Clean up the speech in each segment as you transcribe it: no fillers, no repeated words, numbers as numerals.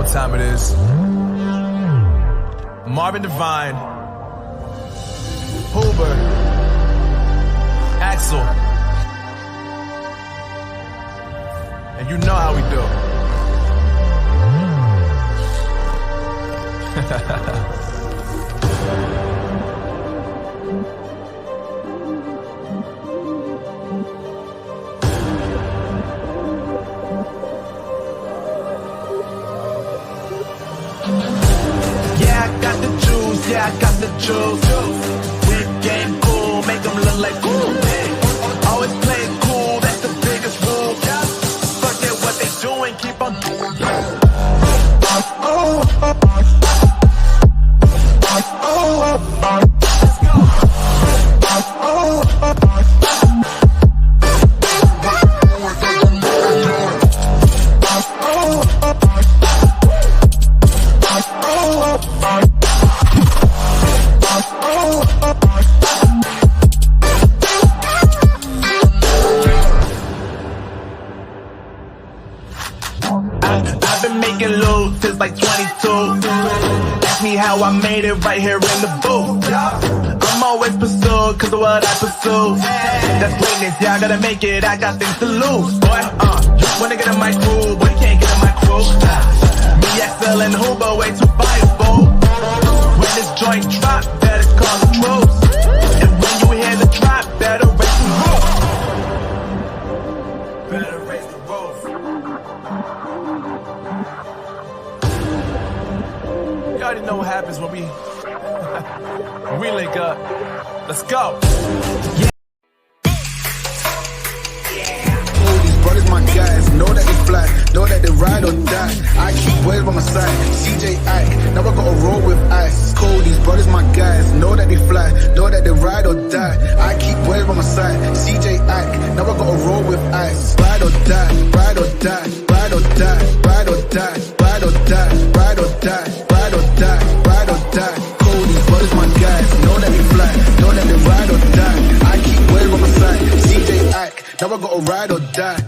what time it is. Marvin Devine, Hoover, Axel, and you know how we do. Yeah, I got the juice. Big game cool, make them look like cool. Always play it cool, that's the biggest rule. Forget what they doing, keep on doing that. I've been making loot since like 22. Ask me how I made it right here in the booth. I'm always pursued cause of what I pursue. That's greatness, yeah, I gotta make it, I got things to lose. Boy, wanna get in my crew, but you can't get in my crew. Me, Axel, and Hoover, way too fireable. When this joint drop, better call the troops. And when you hear the drop, better raise the roof. Better raise the roof. You already know what happens when we link up. Let's go. All these brothers, my guys, know that they fly, know that they ride or die. I keep waves by my side, CJ Ike, now I gotta roll with ice. Cold, these brothers, my guys, know that they fly, know that they ride or die. I keep waves by my side, CJ Ike, now I gotta roll with ice. Ride or die, ride or die, ride or die, ride or die, ride or die, ride or die, ride or die, ride or die. Cold, these brothers, my guys, know that they fly, know that they ride or die. I keep waves by my side, CJ Ike, now I gotta ride or die.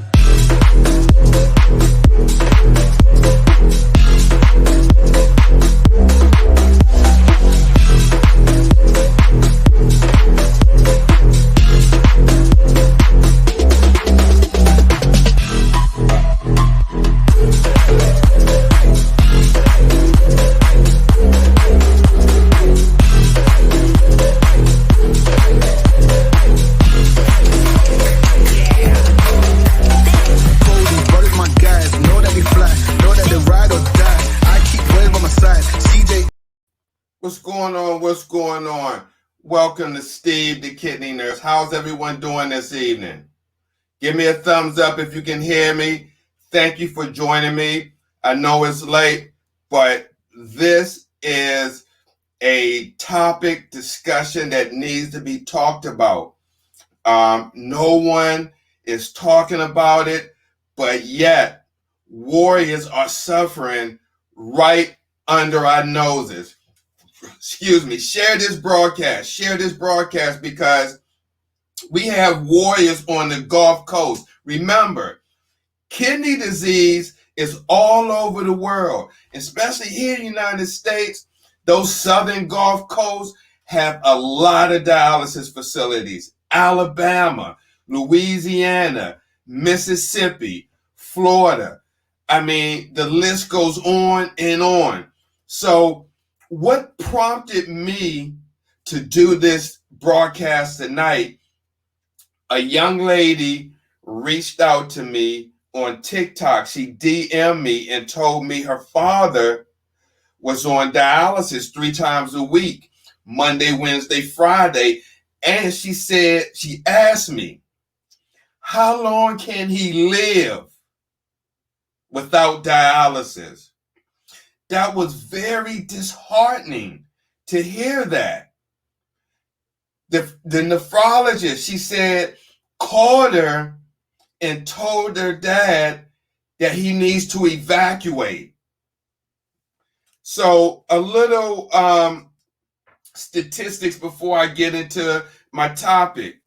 What's going on? Welcome to Steve the Kidney Nurse. How's everyone doing this evening? Give me a thumbs up if you can hear me. Thank you for joining me. I know it's late, but this is a topic discussion that needs to be talked about. No one is talking about it, but yet warriors are suffering right under our noses. Excuse me, share this broadcast because we have warriors on the Gulf Coast. Remember, kidney disease is all over the world, especially here in the United States. Those southern Gulf coasts have a lot of dialysis facilities. Alabama, Louisiana, Mississippi, Florida. I mean, the list goes on and on. So what prompted me to do this broadcast tonight? A young lady reached out to me on TikTok. She DM'd me and told me her father was on dialysis 3 times a week, Monday, Wednesday, Friday. And she asked me, how long can he live without dialysis? That was very disheartening to hear that. The nephrologist, she said, called her and told her dad that he needs to evacuate. So a little statistics before I get into my topic.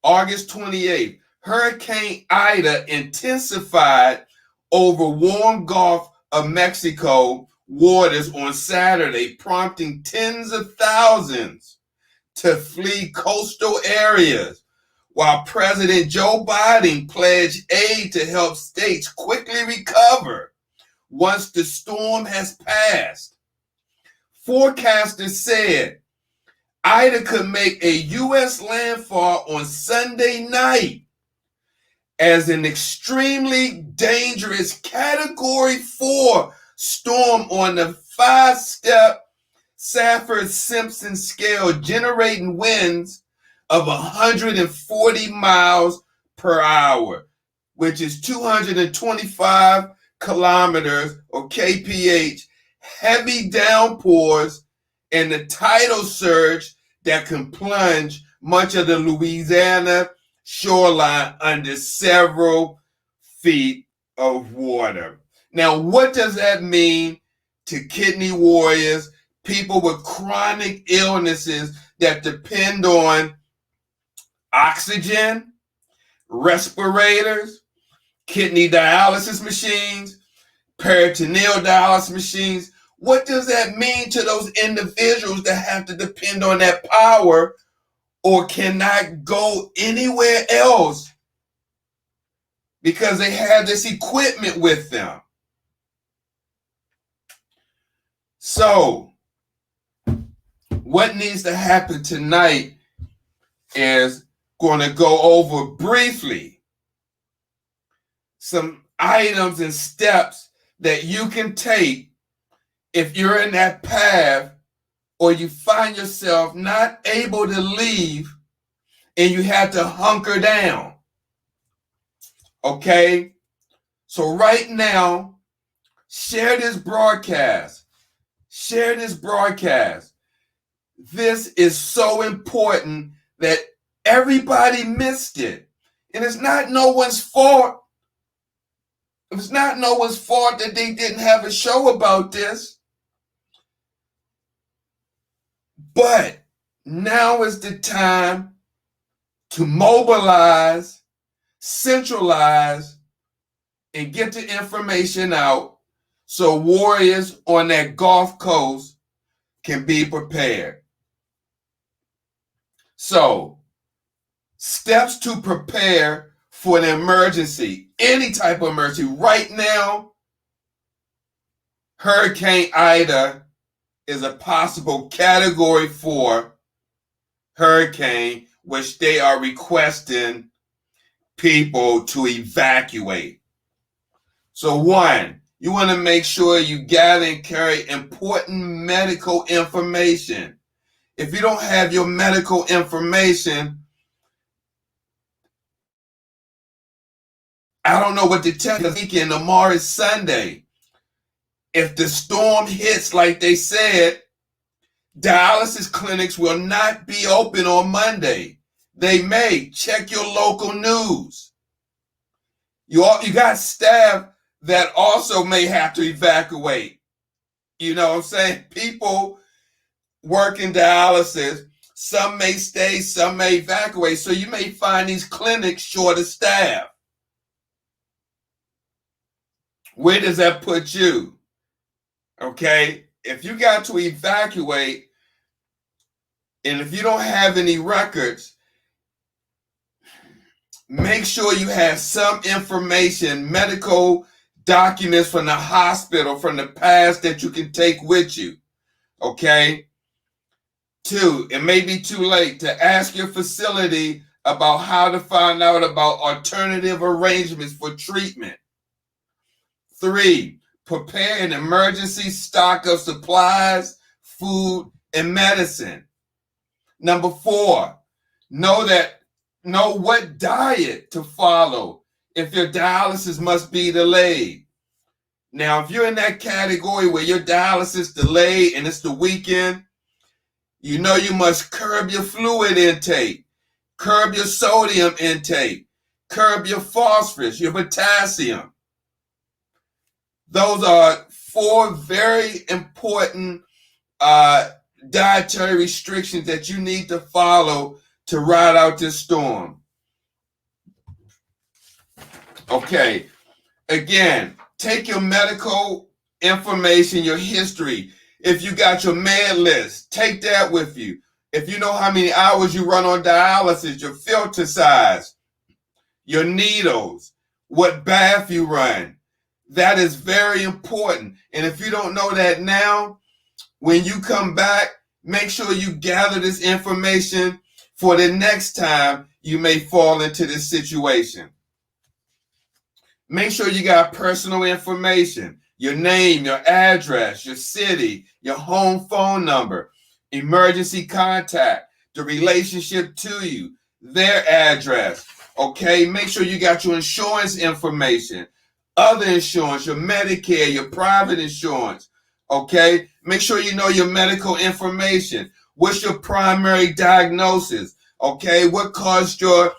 August 28th, Hurricane Ida intensified over warm Gulf of Mexico waters on Saturday, prompting tens of thousands to flee coastal areas, while President Joe Biden pledged aid to help states quickly recover once the storm has passed. Forecasters said Ida could make a U.S. landfall on Sunday night as an extremely dangerous Category 4 storm on the 5-step Safford-Simpson scale, generating winds of 140 miles per hour, which is 225 kilometers or kph, heavy downpours, and the tidal surge that can plunge much of the Louisiana shoreline under several feet of water. Now, what does that mean to kidney warriors, people with chronic illnesses that depend on oxygen, respirators, kidney dialysis machines, peritoneal dialysis machines? What does that mean to those individuals that have to depend on that power or cannot go anywhere else because they have this equipment with them? So, what needs to happen tonight is going to go over briefly some items and steps that you can take if you're in that path or you find yourself not able to leave and you have to hunker down. Okay? So right now, share this broadcast. Share this broadcast. This is so important that everybody missed it. And it's not no one's fault. It's not no one's fault that they didn't have a show about this. But now is the time to mobilize, centralize, and get the information out so warriors on that Gulf Coast can be prepared. So, steps to prepare for an emergency, any type of emergency. Right now, Hurricane Ida is a possible Category 4 hurricane, which they are requesting people to evacuate. So one, you want to make sure you gather and carry important medical information. If you don't have your medical information, I don't know what to tell you. Weekend, tomorrow is Sunday. If the storm hits like they said, dialysis clinics will not be open on Monday. They may. Check your local news. You got staff that also may have to evacuate. You know what I'm saying? People working dialysis, some may stay, some may evacuate. So you may find these clinics short of staff. Where does that put you? Okay, if you got to evacuate and if you don't have any records, make sure you have some information, medical documents from the hospital from the past that you can take with you. Okay? 2, it may be too late to ask your facility about how to find out about alternative arrangements for treatment. 3, prepare an emergency stock of supplies, food, and medicine. Number 4, know what diet to follow if your dialysis must be delayed. Now, if you're in that category where your dialysis delayed and it's the weekend, you know you must curb your fluid intake, curb your sodium intake, curb your phosphorus, your potassium. Those are 4 very important dietary restrictions that you need to follow to ride out this storm. Okay, again, take your medical information, your history. If you got your med list, take that with you. If you know how many hours you run on dialysis, your filter size, your needles, what bath you run, that is very important. And if you don't know that now, when you come back, make sure you gather this information for the next time you may fall into this situation. Make sure you got personal information, your name, your address, your city, your home phone number, emergency contact, the relationship to you, their address. Okay, make sure you got your insurance information, other insurance, your Medicare, your private insurance. Okay, make sure you know your medical information. What's your primary diagnosis? Okay, what caused your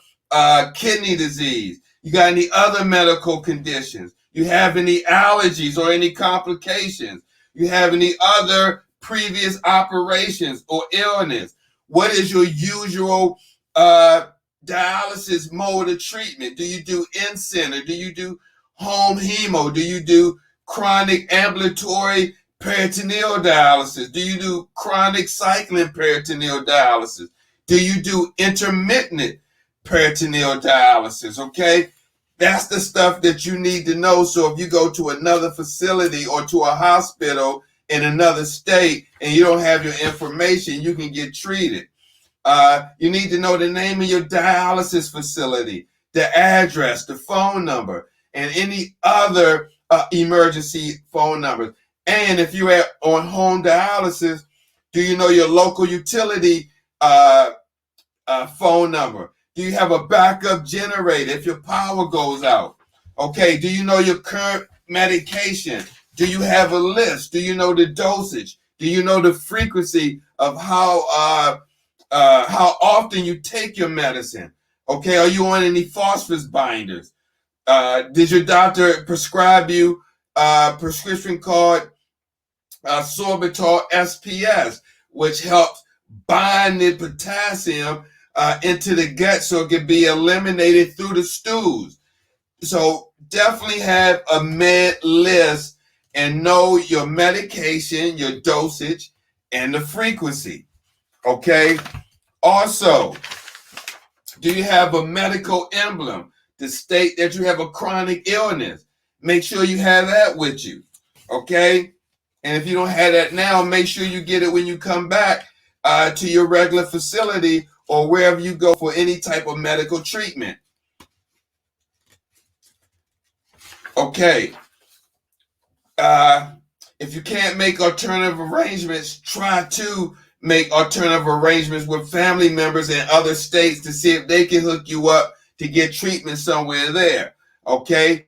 kidney disease? You got any other medical conditions? You have any allergies or any complications? You have any other previous operations or illness? What is your usual dialysis mode of treatment? Do you do in-center? Do you do home hemo? Do you do chronic ambulatory peritoneal dialysis? Do you do chronic cycling peritoneal dialysis? Do you do intermittent peritoneal dialysis? Okay, that's the stuff that you need to know. So if you go to another facility or to a hospital in another state and you don't have your information, you can get treated. You need to know the name of your dialysis facility, the address, the phone number, and any other emergency phone numbers. And if you're on home dialysis, do you know your local utility phone number? Do you have a backup generator if your power goes out? Okay, do you know your current medication? Do you have a list? Do you know the dosage? Do you know the frequency of how often you take your medicine? Okay, are you on any phosphorus binders? Did your doctor prescribe you prescription called sorbitol SPS, which helps bind the potassium into the gut so it can be eliminated through the stools? So definitely have a med list and know your medication, your dosage, and the frequency. Okay. Also, do you have a medical emblem to state that you have a chronic illness? Make sure you have that with you. Okay. And if you don't have that now, make sure you get it when you come back to your regular facility or wherever you go for any type of medical treatment. Okay. If you can't make alternative arrangements, try to make alternative arrangements with family members in other states to see if they can hook you up to get treatment somewhere there. Okay.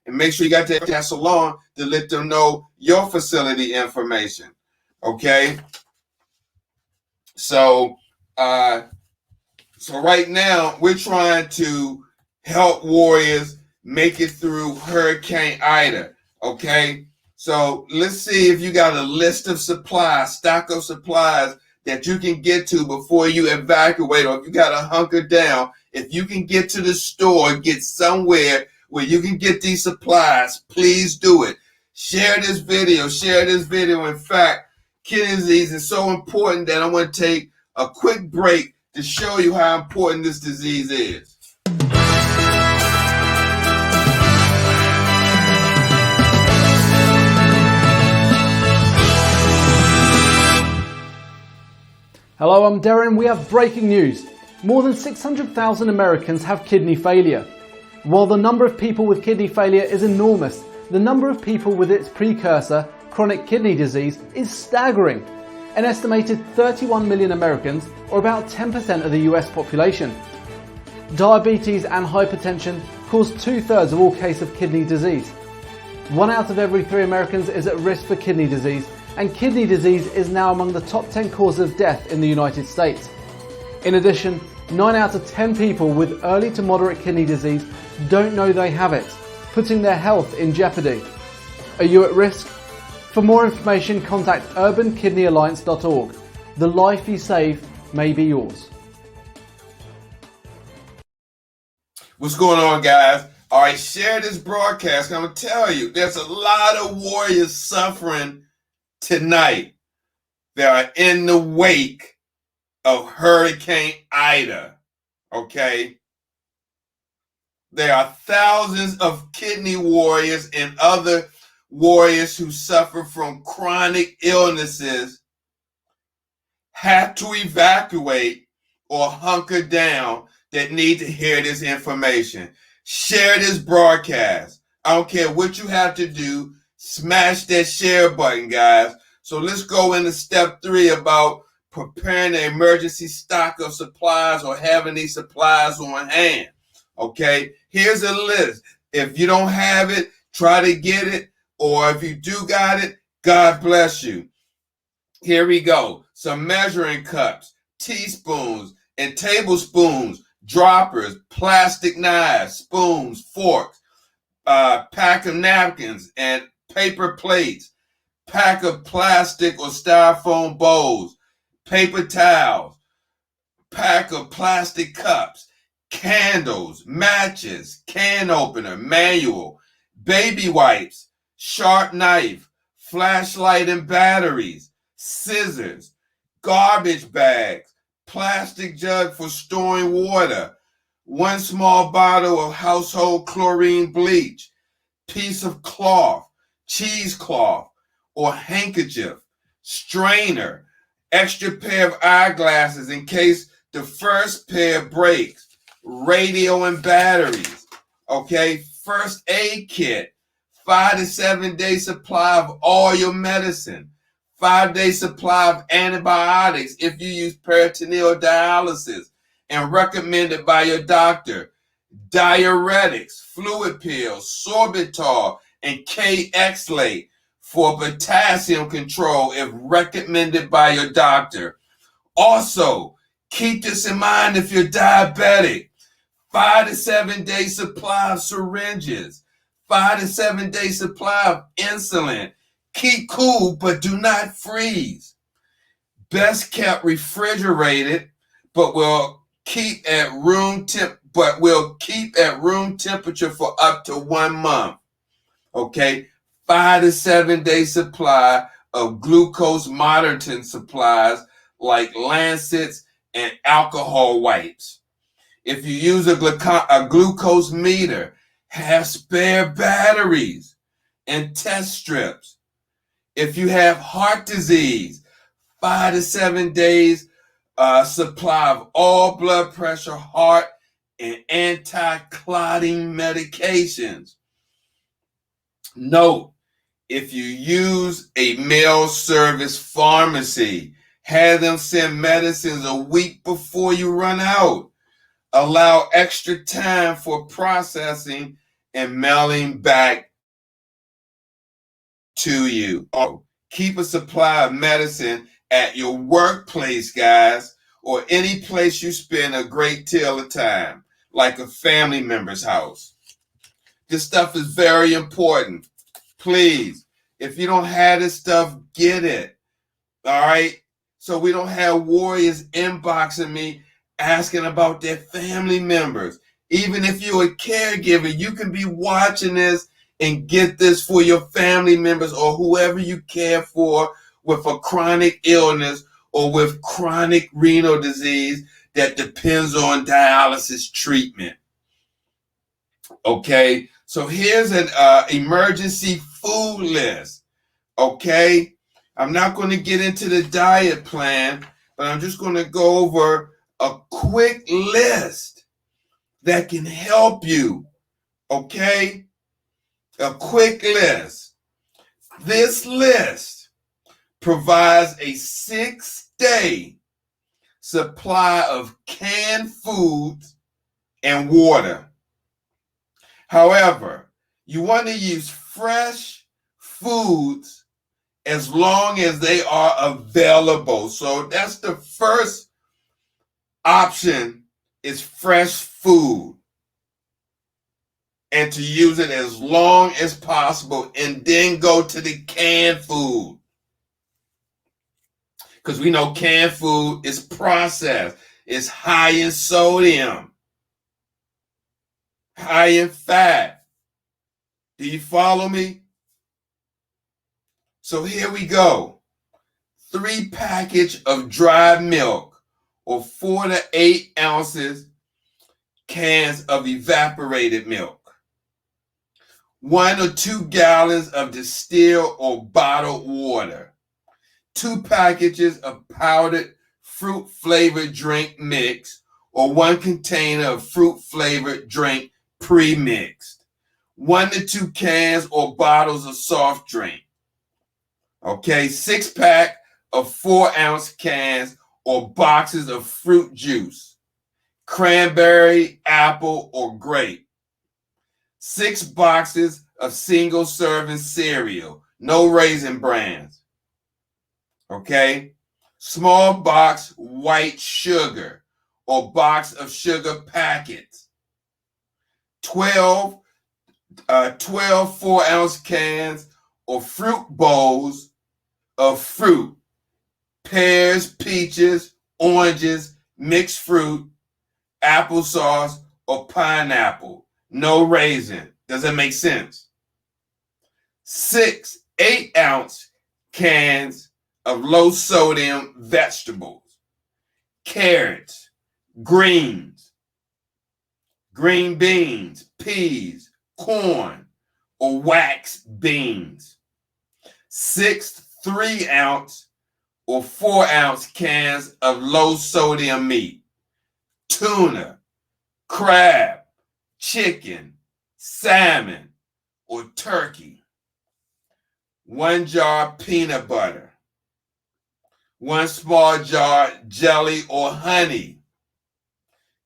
And make sure you got that pass along to let them know your facility information. Okay. So right now we're trying to help warriors make it through Hurricane Ida. Okay. So let's see if you got a list of supplies, stock of supplies that you can get to before you evacuate, or if you got to hunker down, if you can get to the store, get somewhere where you can get these supplies, please do it. Share this video. In fact, kidney disease is so important that I want to take a quick break to show you how important this disease is. Hello, I'm Darren. We have breaking news. More than 600,000 Americans have kidney failure. While the number of people with kidney failure is enormous, the number of people with its precursor, chronic kidney disease, is staggering. An estimated 31 million Americans, or about 10% of the US population. Diabetes and hypertension cause 2/3 of all cases of kidney disease. 1 out of every 3 Americans is at risk for kidney disease, and kidney disease is now among the top 10 causes of death in the United States. In addition, 9 out of 10 people with early to moderate kidney disease don't know they have it, putting their health in jeopardy. Are you at risk? For more information, contact urbankidneyalliance.org. The life you save may be yours. What's going on, guys? All right, share this broadcast. I'm going to tell you, there's a lot of warriors suffering tonight. They are in the wake of Hurricane Ida, okay? There are thousands of kidney warriors and other warriors who suffer from chronic illnesses, have to evacuate or hunker down, that need to hear this information. Share this broadcast. I don't care what you have to do. Smash that share button, guys. So let's go into step 3 about preparing an emergency stock of supplies or having these supplies on hand. Okay, here's a list. If you don't have it, try to get it. Or if you do got it, God bless you. Here we go. Some measuring cups, teaspoons and tablespoons, droppers, plastic knives, spoons, forks, pack of napkins and paper plates, pack of plastic or styrofoam bowls, paper towels, pack of plastic cups, candles, matches, can opener, manual, baby wipes, sharp knife, flashlight and batteries, scissors, garbage bags, plastic jug for storing water, 1 small bottle of household chlorine bleach, piece of cloth, cheesecloth or handkerchief, strainer, extra pair of eyeglasses in case the first pair breaks, radio and batteries, okay, first aid kit, 5 to 7 day supply of all your medicine, 5-day supply of antibiotics if you use peritoneal dialysis and recommended by your doctor, diuretics, fluid pills, sorbitol, and K-Xlate for potassium control if recommended by your doctor. Also, keep this in mind if you're diabetic. 5 to 7 day supply of syringes, 5 to 7 day supply of insulin. Keep cool, but do not freeze. Best kept refrigerated, but will keep at room temperature for up to 1 month. Okay, 5 to 7 day supply of glucose monitoring supplies like lancets and alcohol wipes. If you use a glucose meter, have spare batteries and test strips. If you have heart disease, 5 to 7 days supply of all blood pressure, heart, and anti-clotting medications. Note, if you use a mail service pharmacy, have them send medicines a week before you run out. Allow extra time for processing and mailing back to you. Keep a supply of medicine at your workplace, guys, or any place you spend a great deal of time, like a family member's house. This stuff is very important. Please, if you don't have this stuff, get it. All right? So we don't have warriors inboxing me asking about their family members. Even if you're a caregiver, you can be watching this and get this for your family members or whoever you care for with a chronic illness or with chronic renal disease that depends on dialysis treatment. Okay, so here's an emergency food list. Okay, I'm not going to get into the diet plan, but I'm just going to go over a quick list that can help you. Okay, a quick list. This list provides a 6-day supply of canned foods and water. However, you want to use fresh foods as long as they are available. So that's the first option, is fresh food. And to use it as long as possible, and then go to the canned food. Because we know canned food is processed. It's high in sodium. high in fat. Do you follow me? So here we go. 3 packages of dry milk or 4 to 8 ounces cans of evaporated milk. 1 or 2 gallons of distilled or bottled water. 2 packages of powdered fruit flavored drink mix or 1 container of fruit flavored drink pre-mixed. 1 to 2 cans or bottles of soft drink. Okay, 6-pack of 4-ounce cans or boxes of fruit juice, cranberry, apple, or grape. 6 boxes of single-serving cereal, no Raisin Brands. Okay, small box white sugar or box of sugar packets. 12 4-ounce cans or fruit bowls of fruit, pears, peaches, oranges, mixed fruit, applesauce, or pineapple. No raisin. Does that make sense? 6 8-ounce cans of low sodium vegetables, carrots, greens, green beans, peas, corn, or wax beans. 6 3-ounce or 4-ounce cans of low sodium meat, tuna, crab, chicken, salmon, or turkey. 1 jar peanut butter. 1 small jar jelly or honey.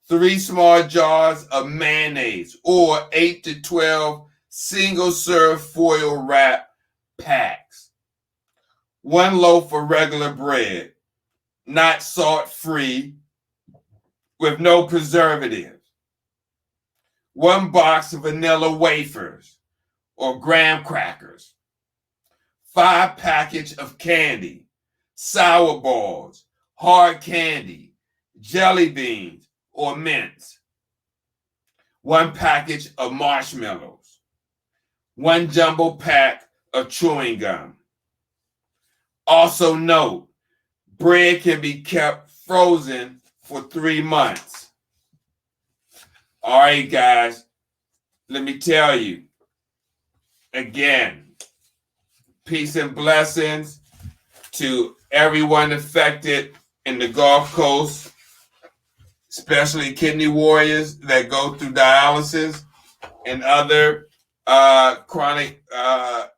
3 small jars of mayonnaise or 8 to 12 single-serve foil wrap packs. 1 loaf of regular bread, not salt-free, with no preservatives. 1 box of vanilla wafers or graham crackers. 5 packages of candy, sour balls, hard candy, jelly beans, or mints. 1 package of marshmallows. 1 jumbo pack of chewing gum. Also note, bread can be kept frozen for 3 months. All right, guys, let me tell you again, peace and blessings to everyone affected in the Gulf Coast, especially kidney warriors that go through dialysis and other chronic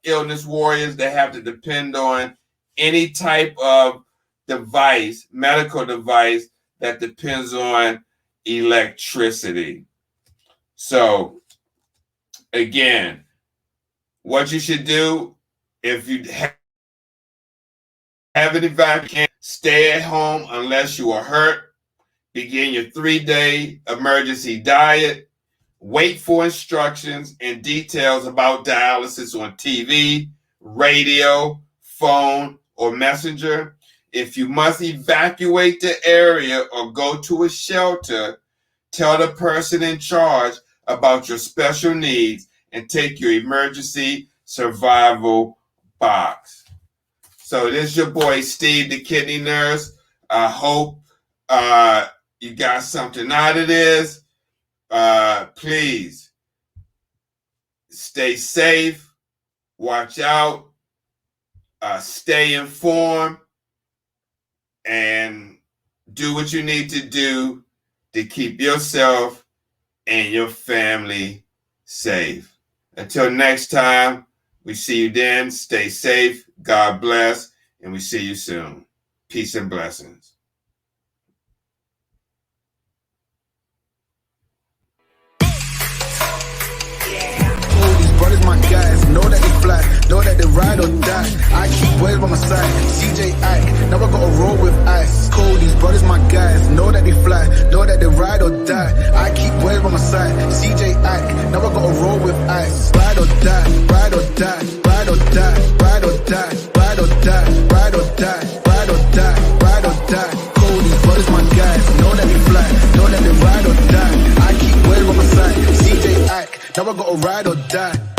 illness warriors that have to depend on any type of device, medical device that depends on electricity. So, again, what you should do if you have an evacuation, stay at home unless you are hurt. Begin your 3-day emergency diet. Wait for instructions and details about dialysis on TV, radio, phone, or messenger. If you must evacuate the area or go to a shelter, tell the person in charge about your special needs and take your emergency survival box. So this is your boy, Steve, the kidney nurse. I hope you got something out of this. Please stay safe, watch out, stay informed, and do what you need to do to keep yourself and your family safe. Until next time, we see you then. Stay safe, God bless, and we see you soon. Peace and blessings. Brothers, my guys, know that they fly, know that they ride or die. I keep boys by my side, CJ Ike, now I gotta roll with ice. Cody's brothers, my guys, know that they fly, know that they ride or die. I keep boys by my side, CJ Ike, now I gotta roll with ice. Ride or die, ride or die, ride or die, ride or die, ride or die, ride or die, ride or die, ride or die. Cody's brothers, my guys, know that they fly, know that they ride or die. I keep boys by my side, CJ Ike. Now I gotta ride or die.